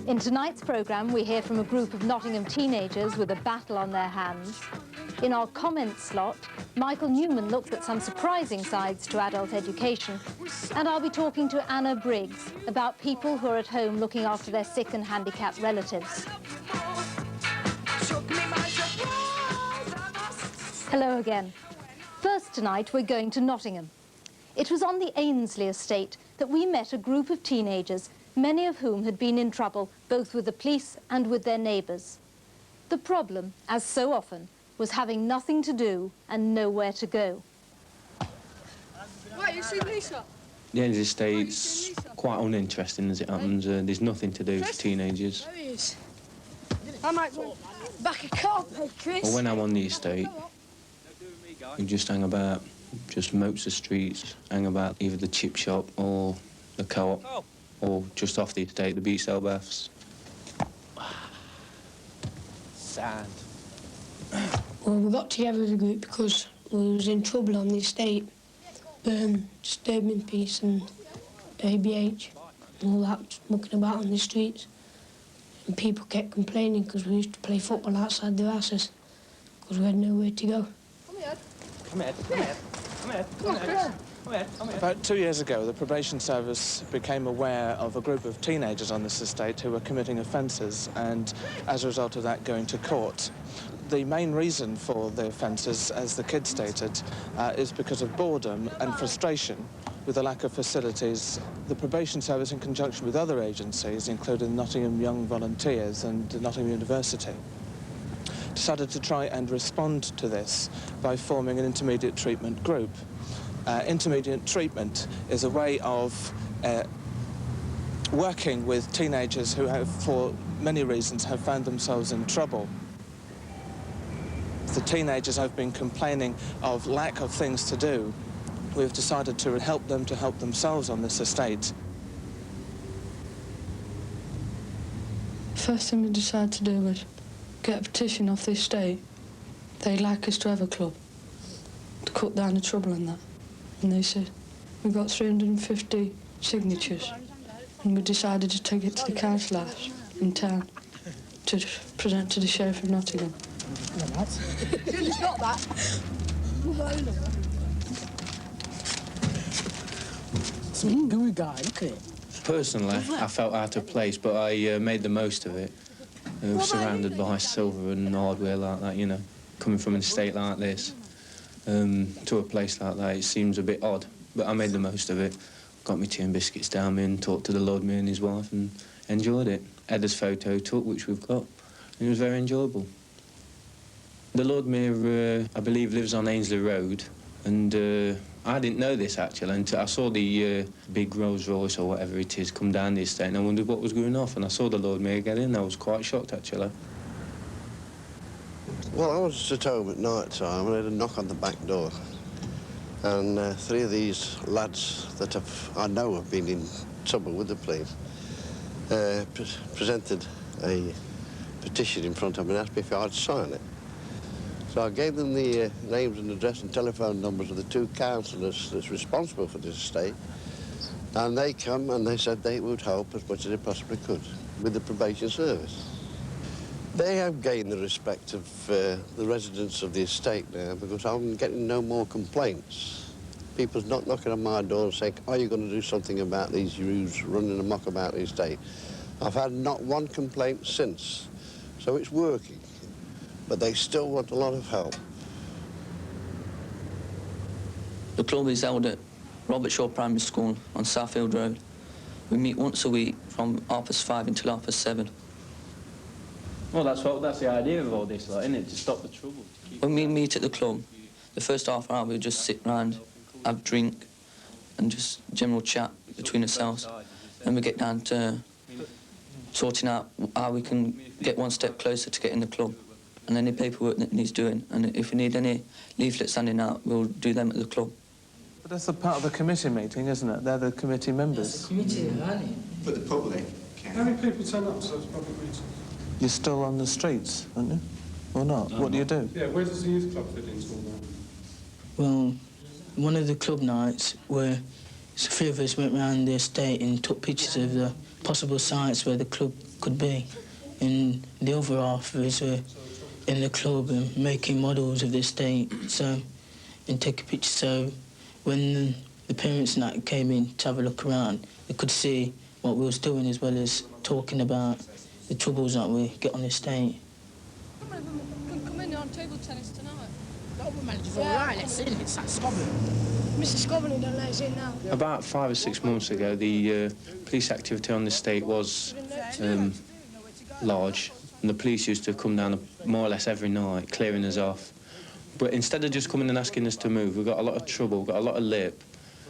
In tonight's programme, we hear from a group of Nottingham teenagers with a battle on their hands. In our comments slot, Michael Newman looks at some surprising sides to adult education, and I'll be talking to Anna Briggs about people who are at home looking after their sick and handicapped relatives. Hello again. First tonight, we're going to Nottingham. It was on the Ainsley estate that we met a group of teenagers, many of whom had been in trouble both with the police and with their neighbours. The problem, as so often, was having nothing to do and nowhere to go. Right, you see Lisa? The Ainsley estate's quite uninteresting as it happens. There's nothing to do for teenagers. There he is. I might go back a car, Chris. Well, when I'm on the estate, we just hang about, just moats the streets, hang about either the chip shop or the co-op, or just off the estate, the beach cell baths. Sad. Well, we got together as a group because we was in trouble on the estate. Disturbing peace and ABH and all that, mucking about on the streets. And people kept complaining because we used to play football outside their houses because we had nowhere to go. Come here. About 2 years ago, the probation service became aware of a group of teenagers on this estate who were committing offences and, as a result of that, going to court. The main reason for the offences, as the kids stated, is because of boredom and frustration with the lack of facilities. The probation service, in conjunction with other agencies, including Nottingham Young Volunteers and Nottingham University, decided to try and respond to this by forming an intermediate treatment group. Intermediate treatment is a way of working with teenagers who have, for many reasons, have found themselves in trouble. The teenagers have been complaining of lack of things to do. We've decided to help them to help themselves on this estate. First thing we decided to do was get a petition off the estate. They'd like us to have a club to cut down the trouble and that. And they said, we got 350 signatures, and we decided to take it to the council house in town to present to the Sheriff of Nottingham. It's not that. Some gooey guy, look at it. Personally, I felt out of place, but I made the most of it. Surrounded by silver and hardware like that, you know. Coming from an estate like this to a place like that, it seems a bit odd, but I made the most of it. Got me tea and biscuits down me and talked to the Lord Mayor and his wife and enjoyed it. Had his photo took, which we've got, and it was very enjoyable. The Lord Mayor, I believe, lives on Ainsley Road, and I didn't know this, actually, until I saw the big Rolls Royce or whatever it is come down the estate, and I wondered what was going off, and I saw the Lord Mayor get in. I was quite shocked, actually. Well, I was at home at night time and I had a knock on the back door. And three of these lads that I know have been in trouble with the police presented a petition in front of me and asked me if I'd sign it. So I gave them the names and address and telephone numbers of the two councillors that's responsible for this estate. And they come and they said they would help as much as they possibly could with the probation service. They have gained the respect of the residents of the estate now because I'm getting no more complaints. People's not knocking on my door and saying, are you going to do something about these youths running amok about the estate? I've had not one complaint since, so it's working. But they still want a lot of help. The club is held at Robert Shaw Primary School on Southfield Road. We meet once a week from 5:30 until 7:30. Well, that's the idea of all this, like, isn't it? To stop the trouble. When we meet at the club, the first half hour we just sit round, have a drink, and just general chat between ourselves. Then we get down to sorting out how we can get one step closer to getting the club, and any paperwork that needs doing. And if we need any leaflets handing out, we'll do them at the club. But that's a part of the committee meeting, isn't it? They're the committee members. It's a committee, aren't it? For the public. How many people turn up to those public meetings? You're still on the streets, aren't you? Or not? What do you do? Yeah, where does the youth club fit into all that? Well, one of the club nights where a few of us went round the estate and took pictures of the possible sites where the club could be. And the other half is in the club and making models of the estate, so, and take a picture. So when the parents and that came in to have a look around, they could see what we was doing as well as talking about the troubles that we get on the estate. Come in on table tennis tonight. The manager's all right, let's in, it's that Scotland. Mr. Scotland don't let us in now. About 5 or 6 months ago, the police activity on the estate was large, and the police used to come down more or less every night, clearing us off. But instead of just coming and asking us to move, we got a lot of trouble, got a lot of lip,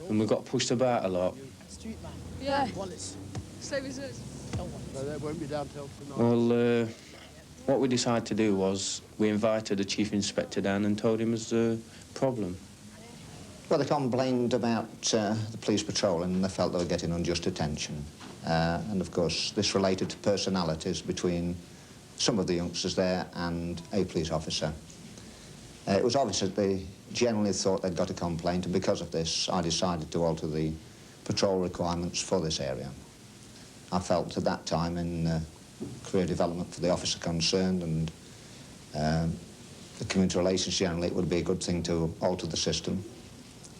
and we got pushed about a lot. Yeah. Same as us. Well, what we decided to do was we invited the Chief Inspector down and told him it was a problem. Well, they complained about the police patrol and they felt they were getting unjust attention. And, of course, this related to personalities between some of the youngsters there and a police officer. It was obvious that they generally thought they'd got a complaint, and because of this, I decided to alter the patrol requirements for this area. I felt at that time in career development for the officer concerned and the community relations generally, it would be a good thing to alter the system,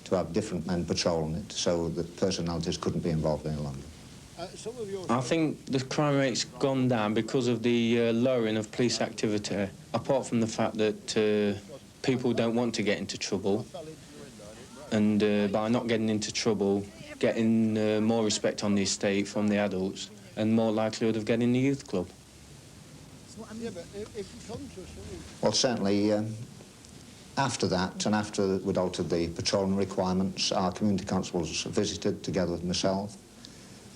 to have different men patrolling it so that personalities couldn't be involved any longer. I think the crime rate's gone down because of the lowering of police activity, apart from the fact that people don't want to get into trouble, and by not getting into trouble, getting more respect on the estate from the adults and more likelihood of getting the youth club. Well, certainly, after that, and after we'd altered the patrolling requirements, our community constables visited together with myself.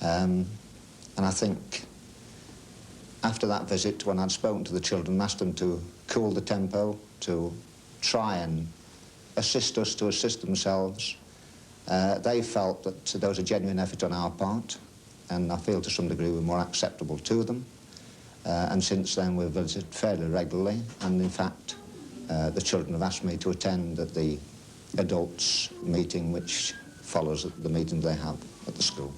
And I think after that visit, when I'd spoken to the children and asked them to cool the tempo, to try and assist us to assist themselves, they felt that there was a genuine effort on our part, and I feel to some degree we're more acceptable to them. And since then we've visited fairly regularly, and in fact the children have asked me to attend at the adults meeting which follows the meeting they have at the school.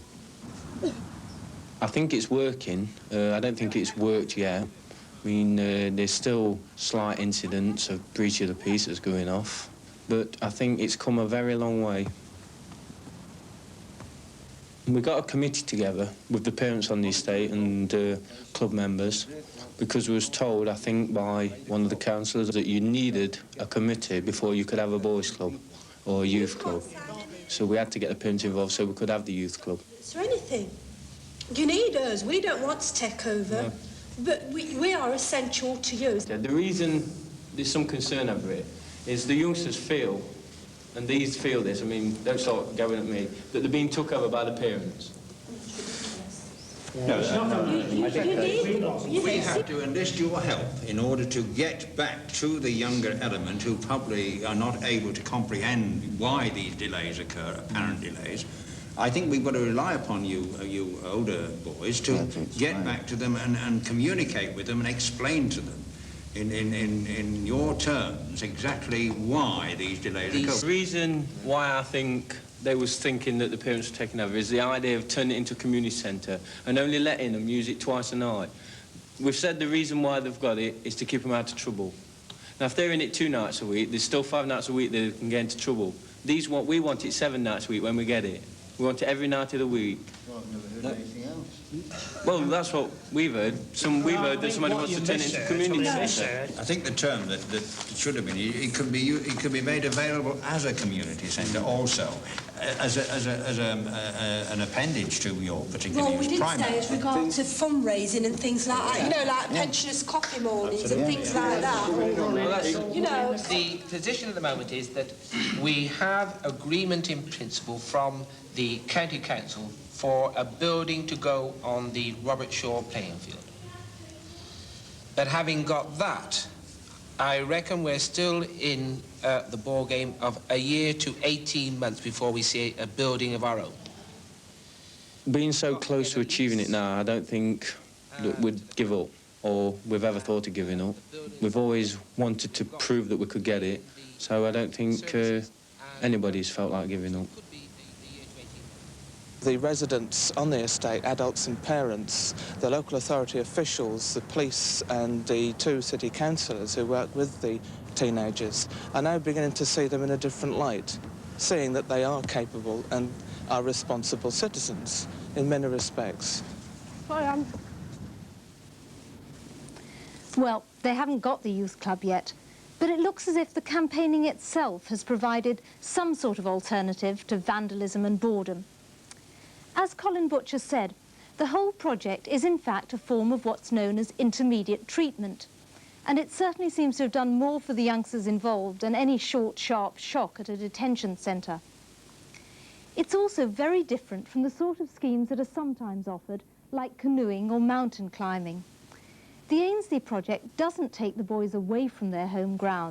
I think it's working. I don't think it's worked yet. I mean, there's still slight incidents of breach of the peace that's going off, but I think it's come a very long way. We got a committee together with the parents on the estate and club members because we was told, I think, by one of the councillors that you needed a committee before you could have a boys' club or a youth club. So we had to get the parents involved so we could have the youth club. Is there anything? You need us. We don't want to take over, no. But we are essential to you. The reason there's some concern over it is the youngsters feel, and these feel this, I mean, don't start going at me, that they're being took over by the parents. No, we have to enlist your help in order to get back to the younger element who probably are not able to comprehend why these delays occur, apparent delays. I think we've got to rely upon you, you older boys, to get back to them and communicate with them and explain to them in your terms exactly why these delays occur. The reason why I think they was thinking that the parents were taking over is the idea of turning it into a community centre and only letting them use it twice a night. We've said the reason why they've got it is to keep them out of trouble. Now, if they're in it 2 nights a week, there's still 5 nights a week they can get into trouble. We want it 7 nights a week when we get it. We want it every night of the week. Well, that's what we've heard. We've heard that somebody wants to turn it into a community centre. I think the term that should have been, it could be made available as a community centre also, as an appendage to your particular use. Well, we did primary. say as regards to fundraising and things like that. You know, like pensioners' coffee mornings and things like that. You know, the position at the moment is that we have agreement in principle from the County Council for a building to go on the Robert Shaw playing field. But having got that, I reckon we're still in the ball game of a year to 18 months before we see a building of our own. Being so close to achieving it now, I don't think that we'd give up or we've ever thought of giving up. We've always wanted to prove that we could get it, so I don't think anybody's felt like giving up. The residents on the estate, adults and parents, the local authority officials, the police and the 2 city councillors who work with the teenagers are now beginning to see them in a different light, seeing that they are capable and are responsible citizens in many respects. Well, they haven't got the youth club yet, but it looks as if the campaigning itself has provided some sort of alternative to vandalism and boredom. As Colin Butcher said, the whole project is in fact a form of what's known as intermediate treatment, and it certainly seems to have done more for the youngsters involved than any short, sharp shock at a detention centre. It's also very different from the sort of schemes that are sometimes offered, like canoeing or mountain climbing. The Ainsley project doesn't take the boys away from their home ground.